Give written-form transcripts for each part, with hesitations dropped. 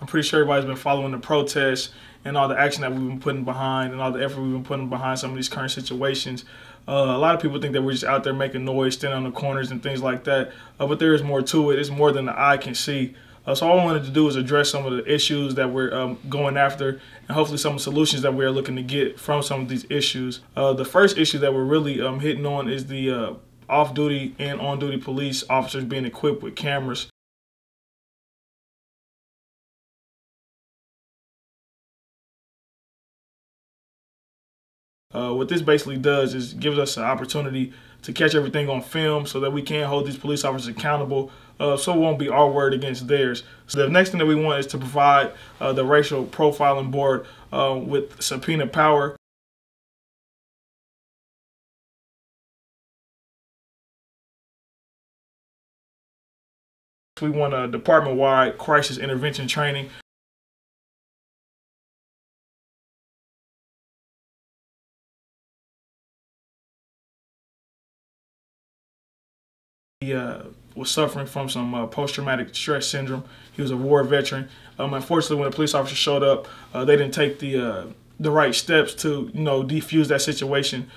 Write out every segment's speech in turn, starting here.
I'm pretty sure everybody's been following the protests and all the action that we've been putting behind and all the effort we've been putting behind some of these current situations. A lot of people think that we're just out there making noise, standing on the corners and things like that, but there is more to it. It's more than the eye can see. So all I wanted to do is address some of the issues that we're going after and hopefully some of the solutions that we're looking to get from some of these issues. The first issue that we're really hitting on is the off-duty and on-duty police officers being equipped with cameras. What this basically does is gives us an opportunity to catch everything on film so that we can hold these police officers accountable, so it won't be our word against theirs. So the next thing that we want is to provide the racial profiling board with subpoena power. We want a department-wide crisis intervention training. He was suffering from some post-traumatic stress syndrome. He was a war veteran. Unfortunately, when the police officer showed up, they didn't take the right steps to, defuse that situation.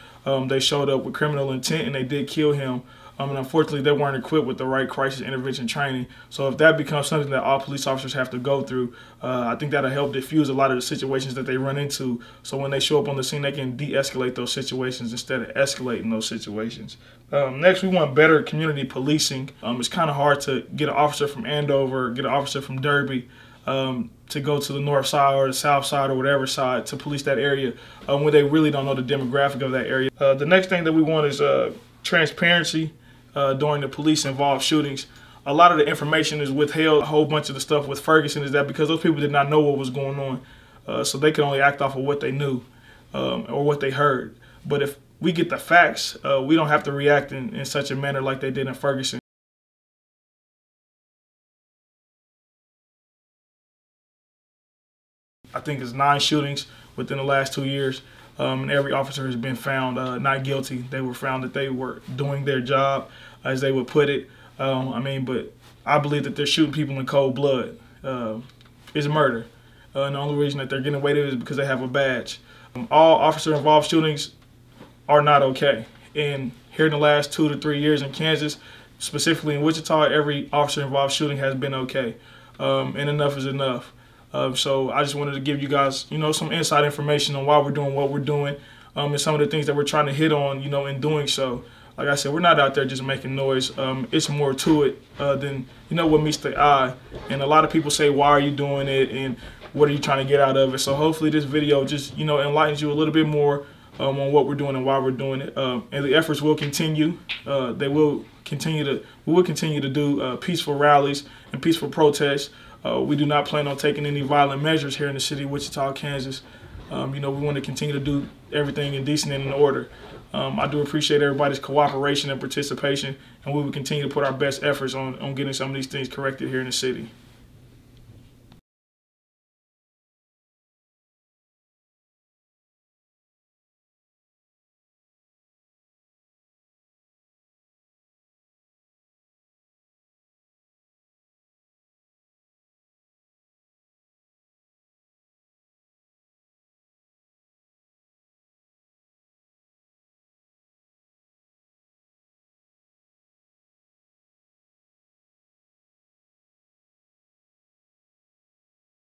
They showed up with criminal intent and they did kill him. And unfortunately, they weren't equipped with the right crisis intervention training. So if that becomes something that all police officers have to go through, I think that'll help diffuse a lot of the situations that they run into. So when they show up on the scene, they can de-escalate those situations instead of escalating those situations. Next, we want better community policing. It's kind of hard to get an officer from Andover, get an officer from Derby, to go to the north side or the south side or whatever side to police that area when they really don't know the demographic of that area. The next thing that we want is transparency during the police-involved shootings. A lot of the information is withheld. A whole bunch of the stuff with Ferguson is that because those people did not know what was going on, so they could only act off of what they knew or what they heard. But if we get the facts, we don't have to react in such a manner like they did in Ferguson. I think it's 9 shootings within the last 2 years, and every officer has been found not guilty. They were found that they were doing their job, as they would put it. But I believe that they're shooting people in cold blood. It's murder. And the only reason that they're getting away with it is because they have a badge. All officer-involved shootings are not okay. And here in the last 2 to 3 years in Kansas, specifically in Wichita, every officer-involved shooting has been okay. And enough is enough. So I just wanted to give you guys, some inside information on why we're doing what we're doing, and some of the things that we're trying to hit on, in doing so. Like I said, we're not out there just making noise. It's more to it than, what meets the eye. And a lot of people say, why are you doing it? And what are you trying to get out of it? So hopefully this video just, enlightens you a little bit more on what we're doing and why we're doing it. And the efforts will continue. We will continue to do peaceful rallies and peaceful protests. We do not plan on taking any violent measures here in the city of Wichita, Kansas. We want to continue to do everything in decent and in order. I do appreciate everybody's cooperation and participation, and we will continue to put our best efforts on getting some of these things corrected here in the city.